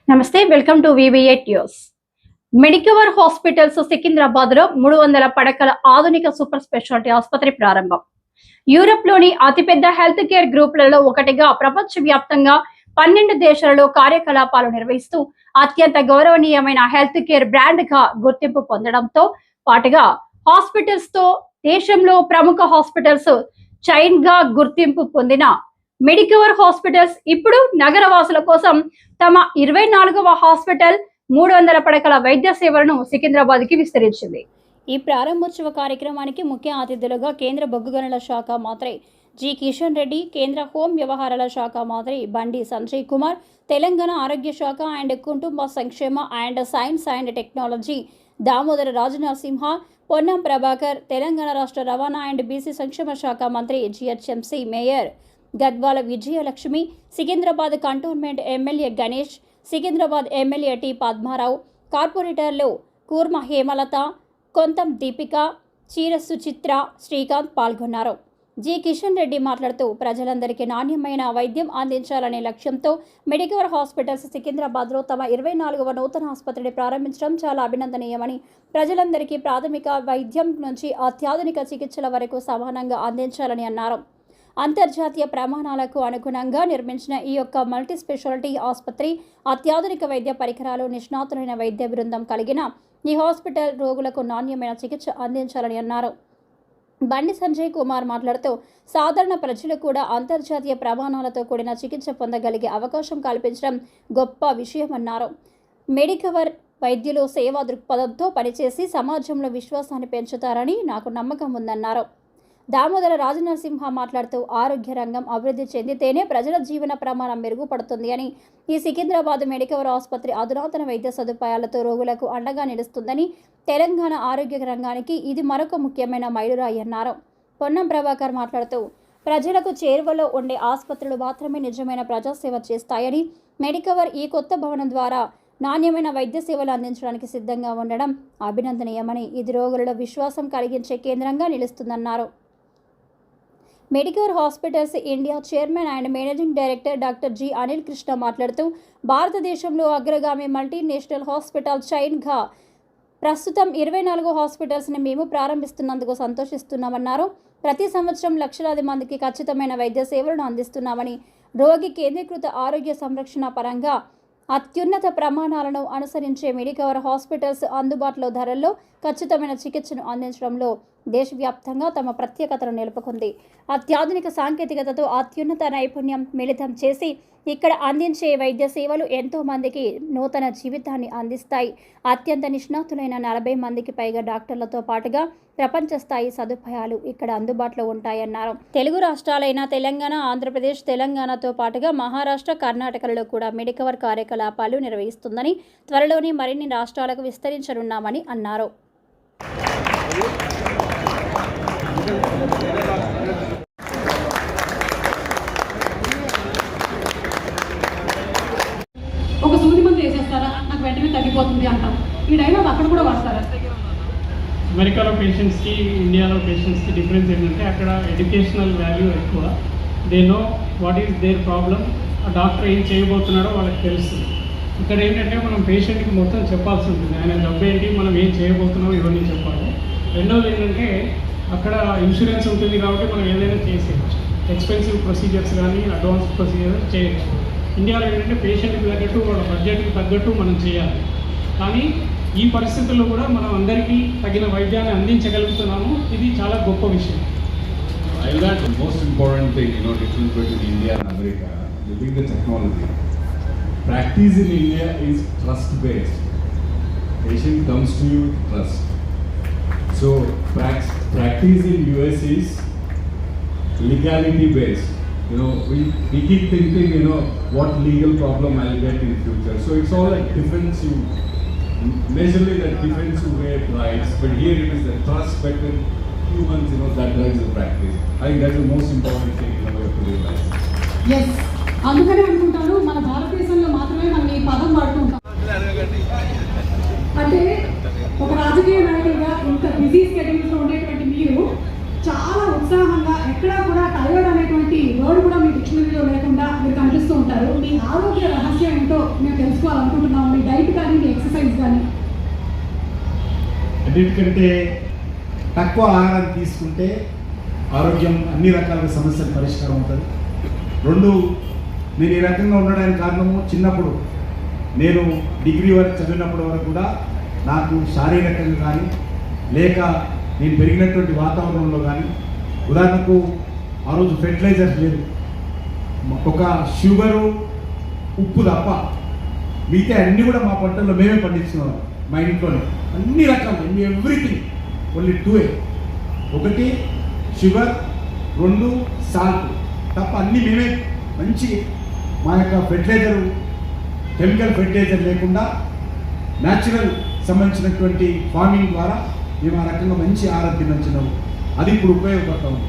నమస్తే, welcome to VB8 news. Medicover hospitals Secunderabad లో 300 పడకల ఆధునిక సూపర్ స్పెషాలిటీ ఆసుపత్రి ప్రారంభం. యూరప్ లోని అతిపెద్ద హెల్త్ కేర్ గ్రూపులలో ఒకటిగా ప్రపంచవ్యాప్తంగా 12 దేశాలలో కార్యకలాపాలు నిర్వహిస్తూ అత్యంత గౌరవనీయమైన హెల్త్ కేర్ బ్రాండ్ గా గుర్తింపు పొందడంతో పాటుగా హాస్పిటల్స్ తో దేశంలో ప్రముఖ హాస్పిటల్స్ చైన్ గా గుర్తింపు పొందిన మెడికవర్ హాస్పిటల్స్ ఇప్పుడు నగరవాసుల కోసం తమ 24వ హాస్పిటల్ 300 పడకల వైద్య సేవలను సికింద్రాబాద్ కి విస్తరించింది. ఈ ప్రారంభోత్సవ కార్యక్రమానికి ముఖ్య అతిథులుగా కేంద్ర బొగ్గు గనుల శాఖ మంత్రి జి కిషన్ రెడ్డి, కేంద్ర హోం వ్యవహారాల శాఖ మంత్రి బండి సంజయ్ కుమార్, తెలంగాణ ఆరోగ్య శాఖ అండ్ కుటుంబ సంక్షేమ and science and technology Damodara Rajanarasimha, Ponnam Prabhakar, Telangana రాష్ట్ర రవాణా అండ్ బీసీ సంక్షేమ శాఖ మంత్రి GHMC mayor Gadwal Vijayalakshmi, Secunderabad cantonment MLA Ganesh, Secunderabad MLA T Padmarao, కార్పొరేటర్లు కూర్మ హేమలత, కొంతం దీపిక, చీరస్సు చిత్ర, శ్రీకాంత్ పాల్గొన్నారు. జి కిషన్ రెడ్డి మాట్లాడుతూ ప్రజలందరికీ నాణ్యమైన వైద్యం అందించాలనే లక్ష్యంతో మెడికవర్ హాస్పిటల్స్ సికింద్రాబాద్లో తమ 24వ నూతన ఆసుపత్రిని ప్రారంభించడం చాలా అభినందనీయమని, ప్రజలందరికీ ప్రాథమిక వైద్యం నుంచి అత్యాధునిక చికిత్సల వరకు సమానంగా అందించాలని అన్నారు. అంతర్జాతీయ ప్రమాణాలకు అనుగుణంగా నిర్మించిన ఈ యొక్క మల్టీ స్పెషాలిటీ ఆసుపత్రి అత్యాధునిక వైద్య పరికరాలు, నిష్ణాతులైన వైద్య బృందం కలిగిన ఈ హాస్పిటల్ రోగులకు నాణ్యమైన చికిత్స అందించాలని అన్నారు. బండి సంజయ్ కుమార్ మాట్లాడుతూ సాధారణ ప్రజలు కూడా అంతర్జాతీయ ప్రమాణాలతో కూడిన చికిత్స పొందగలిగే అవకాశం కల్పించడం గొప్ప విషయమన్నారు. మెడికవర్ వైద్యులు సేవా దృక్పథంతో పనిచేసి సమాజంలో విశ్వాసాన్ని పెంచుతారని నాకు నమ్మకం ఉందన్నారు. దామోదర రాజనరసింహ మాట్లాడుతూ ఆరోగ్య రంగం అభివృద్ధి చెందితేనే ప్రజల జీవన ప్రమాణం మెరుగుపడుతుంది అని, ఈ సికింద్రాబాద్ మెడికవర్ ఆసుపత్రి అధునాతన వైద్య సదుపాయాలతో రోగులకు అండగా నిలుస్తుందని, తెలంగాణ ఆరోగ్య రంగానికి ఇది మరొక ముఖ్యమైన మైలురాయి అన్నారు. పొన్నం ప్రభాకర్ మాట్లాడుతూ ప్రజలకు చేరువలో ఉండే ఆసుపత్రులు మాత్రమే నిజమైన ప్రజాసేవ చేస్తాయని, మెడికవర్ ఈ కొత్త భవనం ద్వారా నాణ్యమైన వైద్య సేవలు అందించడానికి సిద్ధంగా ఉండడం అభినందనీయమని, ఇది రోగులలో విశ్వాసం కలిగించే కేంద్రంగా నిలుస్తుందన్నారు. Medicover hospitals India chairman and managing director doctor G Anil Krishna మాట్లాడుతూ భారతదేశంలో అగ్రగామి మల్టీనేషనల్ హాస్పిటల్ చైన్గా ప్రస్తుతం 24 హాస్పిటల్స్ని మేము ప్రారంభిస్తున్నందుకు సంతోషిస్తున్నామన్నారు. ప్రతి సంవత్సరం లక్షలాది మందికి ఖచ్చితమైన వైద్య సేవలను అందిస్తున్నామని, రోగి కేంద్రీకృత ఆరోగ్య సంరక్షణ పరంగా అత్యున్నత ప్రమాణాలను అనుసరించే మెడికవర్ హాస్పిటల్స్ అందుబాటులో ధరల్లో ఖచ్చితమైన చికిత్సను అందించడంలో దేశవ్యాప్తంగా తమ ప్రత్యేకతను నిలుపుకుంది. అత్యాధునిక సాంకేతికతతో అత్యున్నత నైపుణ్యం మిళితం చేసి ఇక్కడ అందించే వైద్య సేవలు ఎంతో మందికి నూతన జీవితాన్ని అందిస్తాయి. అత్యంత నిష్ణాతులైన 40 మందికి పైగా డాక్టర్లతో పాటుగా ప్రపంచ స్థాయి సదుపాయాలు ఇక్కడ అందుబాటులో ఉంటాయన్నారు. తెలుగు రాష్ట్రాలైన తెలంగాణ, ఆంధ్రప్రదేశ్, తెలంగాణతో పాటుగా మహారాష్ట్ర, కర్ణాటకలలో కూడా మెడికవర్ కార్యకలాపాలు నిర్వహిస్తుందని, త్వరలోనే మరిన్ని రాష్ట్రాలకు విస్తరించనున్నామని అన్నారు. ఒక సూది మంది వేసేస్తారా, నాకు వెంటనే తగ్గిపోతుంది అంటాం. ఈ డైలాగ్ అక్కడ కూడా వాడతారా? అమెరికాలో పేషెంట్స్కి, ఇండియాలో పేషెంట్స్కి డిఫరెన్స్ ఏంటంటే అక్కడ ఎడ్యుకేషనల్ వాల్యూ ఎక్కువ. They know what is their problem, ఆ డాక్టర్ ఏం చేయబోతున్నాడో వాళ్ళకి తెలుస్తుంది. ఇక్కడ ఏంటంటే మనం పేషెంట్కి మొత్తం చెప్పాల్సి ఉంటుంది, ఆయన జబ్బు ఏంటి, మనం ఏం చేయబోతున్నామో ఇవన్నీ చెప్పాలి. రెండవది ఏంటంటే అక్కడ ఇన్సూరెన్స్ ఉంటుంది కాబట్టి మనం ఏదైనా చేసేయచ్చు, ఎక్స్పెన్సివ్ ప్రొసీజర్స్ కానీ అడ్వాన్స్ ప్రొసీజర్స్ చేయొచ్చు. ఇండియాలో ఏంటంటే పేషెంట్కి తగ్గట్టు వాళ్ళ బడ్జెట్కి తగ్గట్టు మనం చేయాలి. కానీ ఈ పరిస్థితుల్లో కూడా మనం అందరికీ తగిన వైద్యాన్ని అందించగలుగుతున్నాము. ఇది చాలా గొప్ప విషయం. I learned the most important thing, difference between India and America, living the technology. Practice in India is trust-based. Patient comes to you with trust. So practice in US is legality-based. We keep thinking, what legal problem I'll get in future. So it's all like defensive, majorly the defensive way it drives. But here it is the trust between humans, that drives the practice. I think that's the most important thing we have to realize. Yes. అందుకనే అనుకుంటాను మన భారతదేశంలో మాత్రమే మనం ఈ పదం వాడుతుంటాం. అంటే ఒక రాజకీయ నాయకులుగా ఇంత బిజీ స్కెడ్యూల్స్లో ఉండేటువంటి మీరు చాలా ఉత్సాహంగా, ఎక్కడా కూడా టైర్డ్ అనేటువంటి వర్డ్ కూడా మీ డిక్షనరీలో లేకుండా మీరు కనిపిస్తూ ఉంటారు. మీ ఆరోగ్య రహస్యం ఏంటో మేము తెలుసుకోవాలనుకుంటున్నాము. మీ డైట్ కానీ మీ ఎక్సర్సైజ్ కానీ. అన్నిటికంటే తక్కువ ఆహారం తీసుకుంటే ఆరోగ్యం అన్ని రకాల సమస్యలు పరిష్కారం అవుతుంది. రెండు, నేను ఈ రకంగా ఉండడానికి కారణము చిన్నప్పుడు నేను డిగ్రీ వరకు చదివినప్పటి వరకు కూడా నాకు శారీరకంగా కానీ లేక నేను పెరిగినటువంటి వాతావరణంలో కానీ, ఉదాహరణకు ఆ రోజు ఫెర్టిలైజర్స్ లేదు, ఒక షుగరు ఉప్పు తప్ప మిగతా అన్నీ కూడా మా పంటల్లో మేమే పండించుకున్నాం. మా ఇంట్లోనే అన్ని రకాలు ఎవ్రీథింగ్ ఓన్లీ 2 ఒకటి షుగర్, 2 సాల్ట్ తప్ప అన్నీ మేమే మంచి మా యొక్క ఫెర్టిలైజరు కెమికల్ ఫెర్టిలైజర్ లేకుండా న్యాచురల్ సంబంధించినటువంటి ఫార్మింగ్ ద్వారా మేము ఆ రకంగా మంచి ఆరోగ్యం నచ్చినాము. అది ఇప్పుడు ఉపయోగపడతా ఉంది.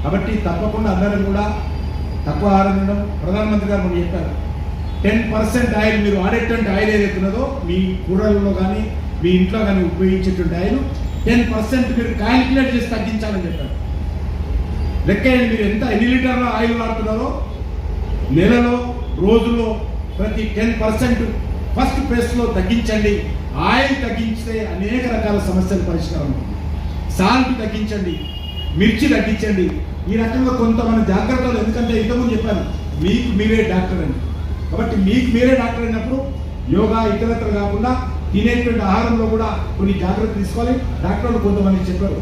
కాబట్టి తప్పకుండా అందరం కూడా తక్కువ ఆహారం తినడం. ప్రధానమంత్రి గారు మనం చెప్పారు 10% ఆయిల్, మీరు వాడేటువంటి ఆయిల్ ఏదైతున్నదో మీ కూరల్లో కానీ మీ ఇంట్లో కానీ ఉపయోగించేటువంటి ఆయిల్ 10% మీరు క్యాలిక్యులేట్ చేసి తగ్గించాలని చెప్పారు. లెక్క మీరు ఎన్ని లీటర్ల ఆయిల్ వాడుతున్నారో నెలలో రోజులో ప్రతి 10% ఫస్ట్ ప్లేస్లో తగ్గించండి. ఆయిల్ తగ్గించితే అనేక రకాల సమస్యలు పరిష్కారం అవుతుంది. సాల్ట్ తగ్గించండి, మిర్చి తగ్గించండి. ఈ రకంగా కొంతమంది జాగ్రత్తలు, ఎందుకంటే ఇంతకుముందు చెప్పాను మీకు మీరే డాక్టర్ అని. కాబట్టి మీకు మీరే డాక్టర్ అయినప్పుడు యోగా ఇతరత్ర కాకుండా తినేటువంటి ఆహారంలో కూడా కొన్ని జాగ్రత్తలు తీసుకోవాలి. డాక్టర్లు కొంతమంది చెప్పారు.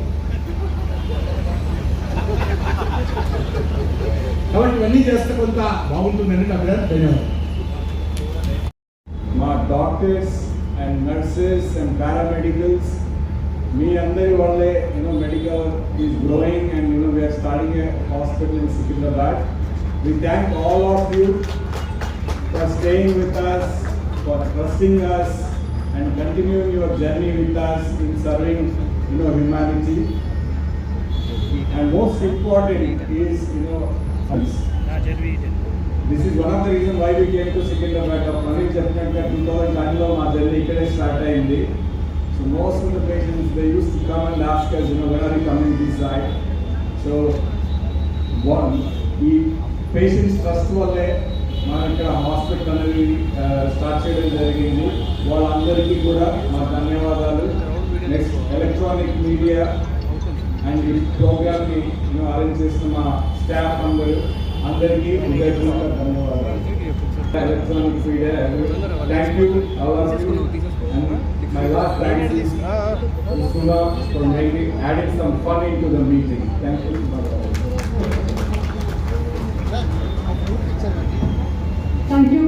కాబట్టి ఇవన్నీ చేస్తే కొంత బాగుంటుందని నా అభిప్రాయం. ధన్యవాదాలు. మా doctors and nurses and paramedicals మీ అందరి వల్లే medical is growing and we are starting a hospital in Secunderabad. We thank all of you for staying with us, for trusting us and continuing your journey with us in serving humanity. And most important is this is one of the reasons why we came to Secunderabad. Pranil చెప్పినట్టుగా 2010లో మా journey ఇక్కడే start అయింది. So most of the patients, they used to come and ask us, when are you coming this side? So ఈ patients trust వల్లే మన ఇక్కడ hospital అనేది start చేయడం జరిగింది. వాళ్ళందరికీ కూడా మా ధన్యవాదాలు. నెక్స్ట్ ఎలక్ట్రానిక్ మీడియా అండ్ ఈ ప్రోగ్రామ్ని అరేంజ్ చేసిన మా స్టాఫ్ అందరికీ హృదయపూర్వక ధన్యవాదాలు. Electronic media, thank you all of you. And my last thanks is Sula for adding some fun into the meeting. Thank you. Thank you.